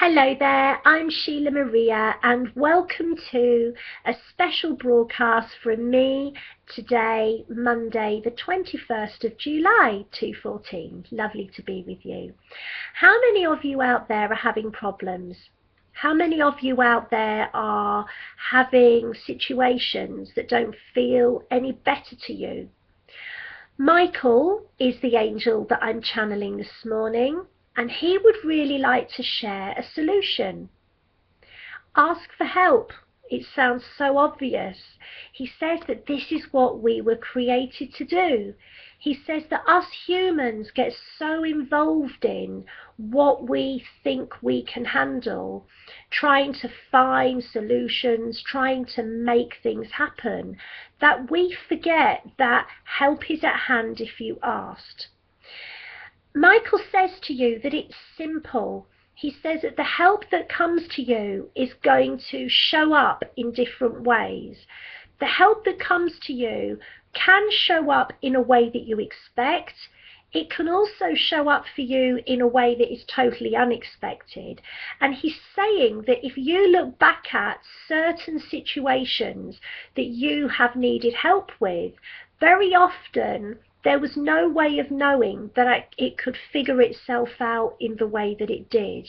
Hello there, I'm Sheila Maria and welcome to a special broadcast from me today, Monday the 21st of July 2014. Lovely to be with you. How many of you out there are having problems? How many of you out there are having situations that don't feel any better to you? Michael is the angel that I'm channeling this morning, and he would really like to share a solution. Ask for help. It sounds so obvious. He says that this is what we were created to do. He says that us humans get so involved in what we think we can handle, trying to find solutions, trying to make things happen, that we forget that help is at hand if you asked. Michael says to you that it's simple. He says that the help that comes to you is going to show up in different ways. The help that comes to you can show up in a way that you expect. It can also show up for you in a way that is totally unexpected. And he's saying that if you look back at certain situations that you have needed help with, very often there was no way of knowing that it could figure itself out in the way that it did.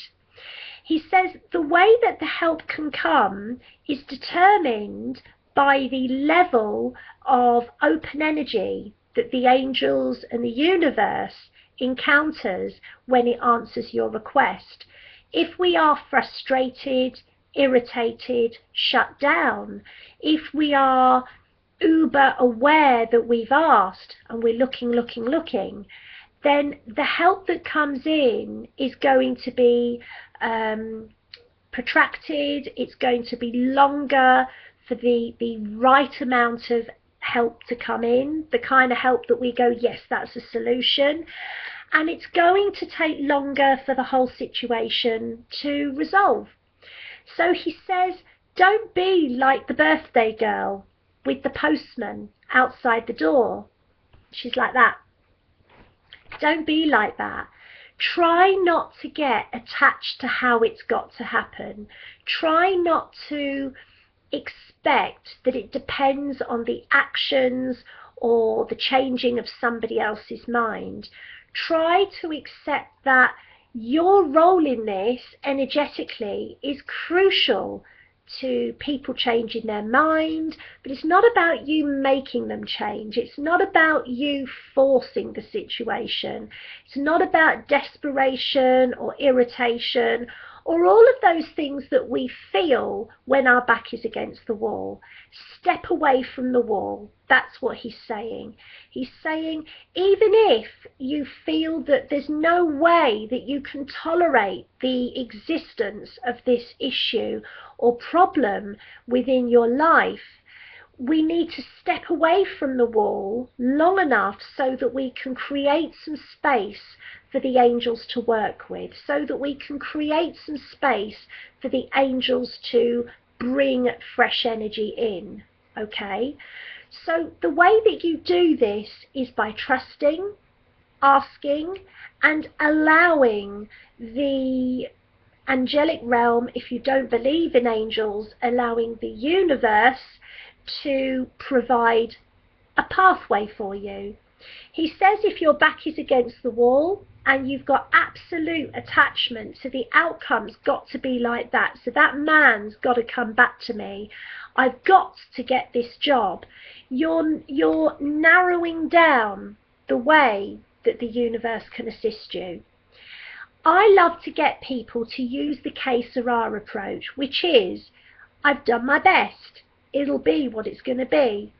He says the way that the help can come is determined by the level of open energy that the angels and the universe encounters when it answers your request. If we are frustrated, irritated, shut down, if we are uber aware that we've asked and we're looking, then the help that comes in is going to be protracted. It's going to be longer for the right amount of help to come in, the kind of help that we go, yes, that's a solution. And it's going to take longer for the whole situation to resolve. So he says, don't be like the birthday girl with the postman outside the door. She's like that. Don't be like that. Try not to get attached to how it's got to happen. Try not to expect that it depends on the actions or the changing of somebody else's mind. Try to accept that your role in this energetically is crucial to people changing their mind, but it's not about you making them change. It's not about you forcing the situation. It's not about desperation or irritation or all of those things that we feel when our back is against the wall. Step away from the wall. That's what he's saying. He's saying, even if you feel that there's no way that you can tolerate the existence of this issue or problem within your life, we need to step away from the wall long enough so that we can create some space for the angels to work with, so that we can create some space for the angels to bring fresh energy in. Okay? So the way that you do this is by trusting, asking, and allowing the angelic realm, if you don't believe in angels, allowing the universe to provide a pathway for you. He says if your back is against the wall and you've got absolute attachment to the outcome's got to be like that, so that man's got to come back to me, I've got to get this job, you're narrowing down the way that the universe can assist you. I love to get people to use the Que Sera approach, which is, I've done my best. It'll be what it's going to be.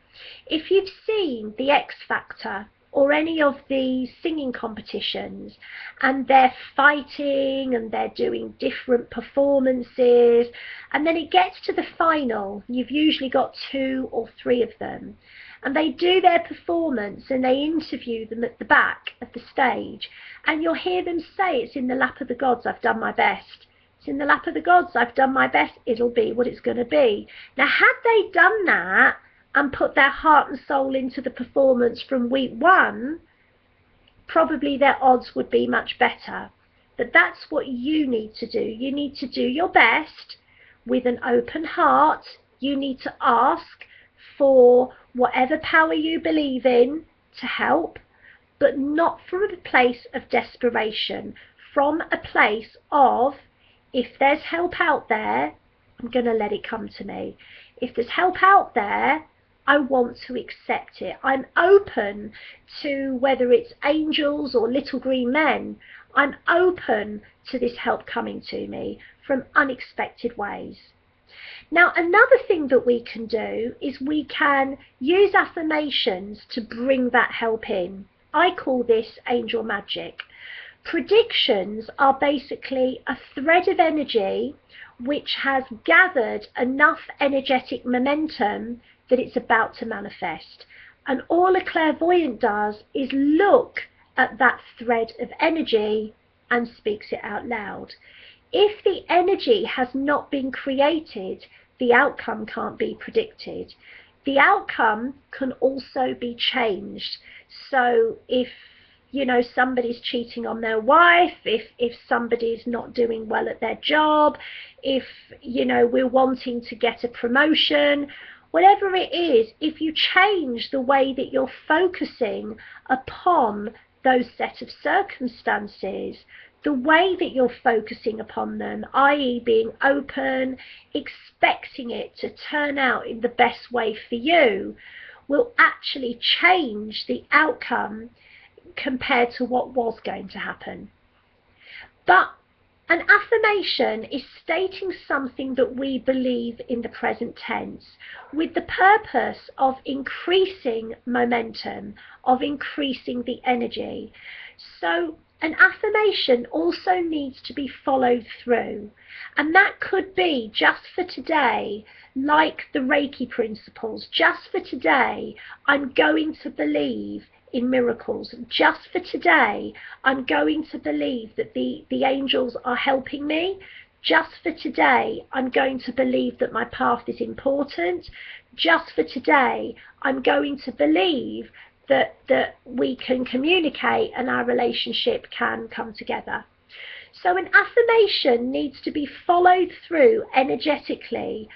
If you've seen the X Factor or any of the singing competitions and they're fighting and they're doing different performances, and then it gets to the final, you've usually got 2 or 3 of them, and they do their performance and they interview them at the back of the stage, and you'll hear them say, it's in the lap of the gods, I've done my best. It's in the lap of the gods, I've done my best, it'll be what it's going to be. Now, had they done that and put their heart and soul into the performance from week 1, probably their odds would be much better. that that's what you need to do. You need to do your best with an open heart. You need to ask for whatever power you believe in to help, but not from a place of desperation, from a place of, if there's help out there, I'm going to let it come to me. If there's help out there, I want to accept it. I'm open to whether it's angels or little green men. I'm open to this help coming to me from unexpected ways. Now, another thing that we can do is we can use affirmations to bring that help in. I call this angel magic. Predictions are basically a thread of energy which has gathered enough energetic momentum that it's about to manifest. And all a clairvoyant does is look at that thread of energy and speaks it out loud. If the energy has not been created, the outcome can't be predicted. The outcome can also be changed. So if somebody's cheating on their wife, if somebody's not doing well at their job, if we're wanting to get a promotion, whatever it is, if you change the way that you're focusing upon those set of circumstances, the way that you're focusing upon them, i.e. being open, expecting it to turn out in the best way for you, will actually change the outcome compared to what was going to happen. But an affirmation is stating something that we believe in the present tense with the purpose of increasing momentum, of increasing the energy. So an affirmation also needs to be followed through, and that could be just for today, like the Reiki principles. Just for today, I'm going to believe in miracles. Just for today, I'm going to believe that the angels are helping me. Just for today, I'm going to believe that my path is important. Just for today, I'm going to believe that we can communicate and our relationship can come together. So an affirmation needs to be followed through energetically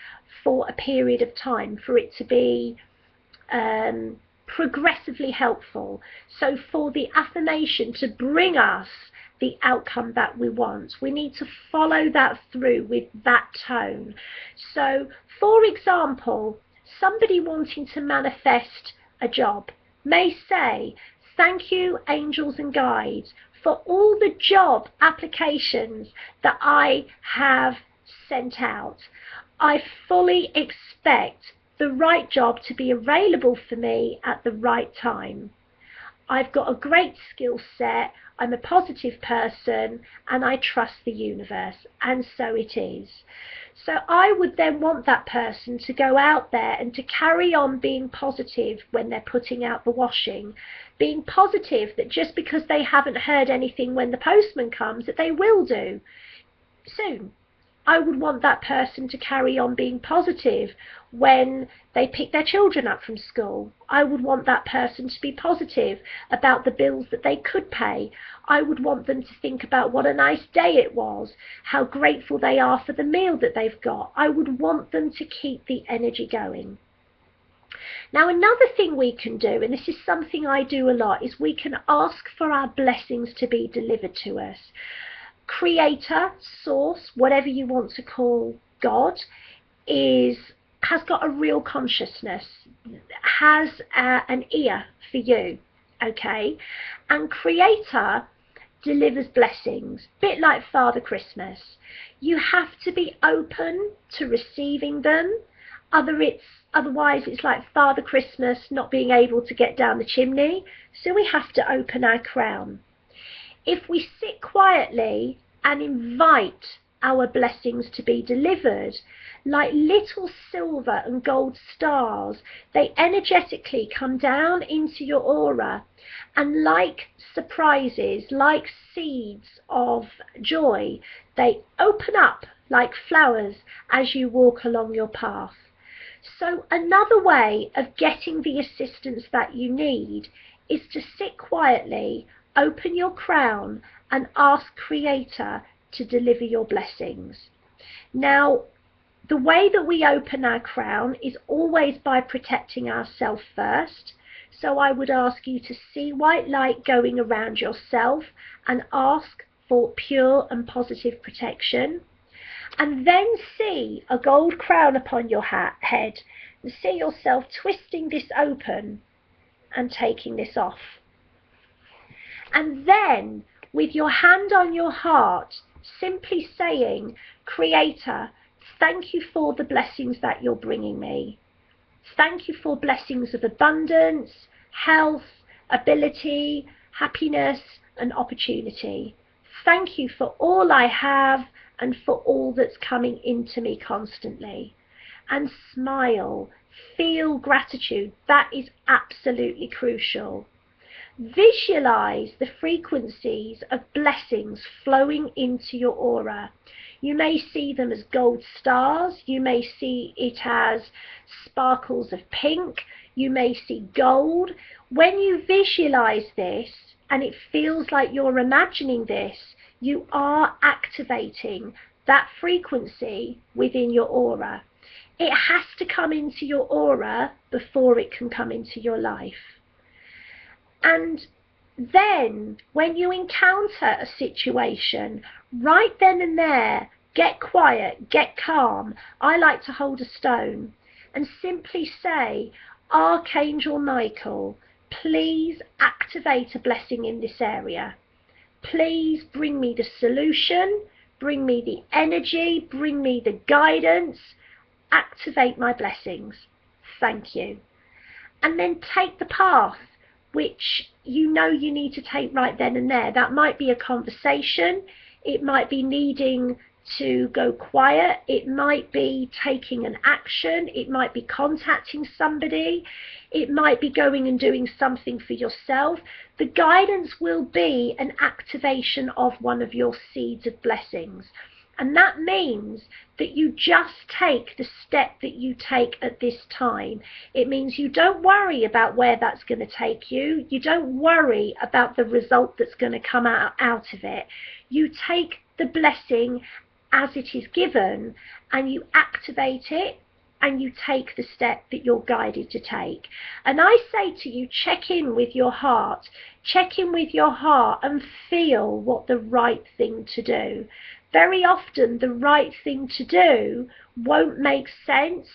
for a period of time for it to be progressively helpful. So for the affirmation to bring us the outcome that we want, we need to follow that through with that tone. So for example, somebody wanting to manifest a job may say, "Thank you, angels and guides, for all the job applications that I have sent out. I fully expect the right job to be available for me at the right time. I've got a great skill set, I'm a positive person, and I trust the universe," and so it is. So I would then want that person to go out there and to carry on being positive when they're putting out the washing, being positive that just because they haven't heard anything when the postman comes, that they will do soon. I would want that person to carry on being positive when they pick their children up from school. I would want that person to be positive about the bills that they could pay. I would want them to think about what a nice day it was, how grateful they are for the meal that they've got. I would want them to keep the energy going. Now, another thing we can do, and this is something I do a lot, is we can ask for our blessings to be delivered to us. Creator, source, whatever you want to call God, has got a real consciousness, has an ear for you, okay? And Creator delivers blessings, a bit like Father Christmas. You have to be open to receiving them, otherwise it's like Father Christmas not being able to get down the chimney, so we have to open our crown. If we sit quietly and invite our blessings to be delivered, like little silver and gold stars, they energetically come down into your aura, and like surprises, like seeds of joy, they open up like flowers as you walk along your path. So another way of getting the assistance that you need is to sit quietly, open your crown, and ask Creator to deliver your blessings. Now, the way that we open our crown is always by protecting ourselves first. So I would ask you to see white light going around yourself and ask for pure and positive protection. And then see a gold crown upon your head and see yourself twisting this open and taking this off. And then, with your hand on your heart, simply saying, Creator, thank you for the blessings that you're bringing me. Thank you for blessings of abundance, health, ability, happiness, and opportunity. Thank you for all I have and for all that's coming into me constantly. And smile, feel gratitude. That is absolutely crucial. Visualize the frequencies of blessings flowing into your aura. You may see them as gold stars, you may see it as sparkles of pink, you may see gold. When you visualize this and it feels like you're imagining this, you are activating that frequency within your aura. It has to come into your aura before it can come into your life. And then when you encounter a situation, right then and there, get quiet, get calm. I like to hold a stone and simply say, Archangel Michael, please activate a blessing in this area. Please bring me the solution, bring me the energy, bring me the guidance, activate my blessings. Thank you. And then take the path which you know you need to take right then and there. That might be a conversation, it might be needing to go quiet, it might be taking an action, it might be contacting somebody, it might be going and doing something for yourself. The guidance will be an activation of one of your seeds of blessings. And that means that you just take the step that you take at this time. It means you don't worry about where that's going to take you. You don't worry about the result that's going to come out of it. You take the blessing as it is given and you activate it and you take the step that you're guided to take. And I say to you, check in with your heart. Check in with your heart and feel what the right thing to do. Very often the right thing to do won't make sense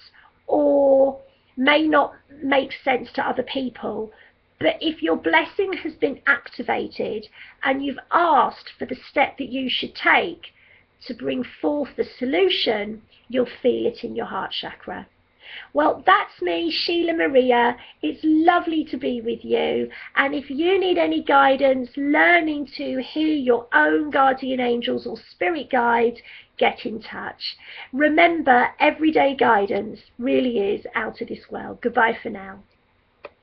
or may not make sense to other people. But if your blessing has been activated and you've asked for the step that you should take to bring forth the solution, you'll feel it in your heart chakra. Well, that's me, Sheila Maria. It's lovely to be with you. And if you need any guidance, learning to hear your own guardian angels or spirit guides, get in touch. Remember, everyday guidance really is out of this world. Goodbye for now.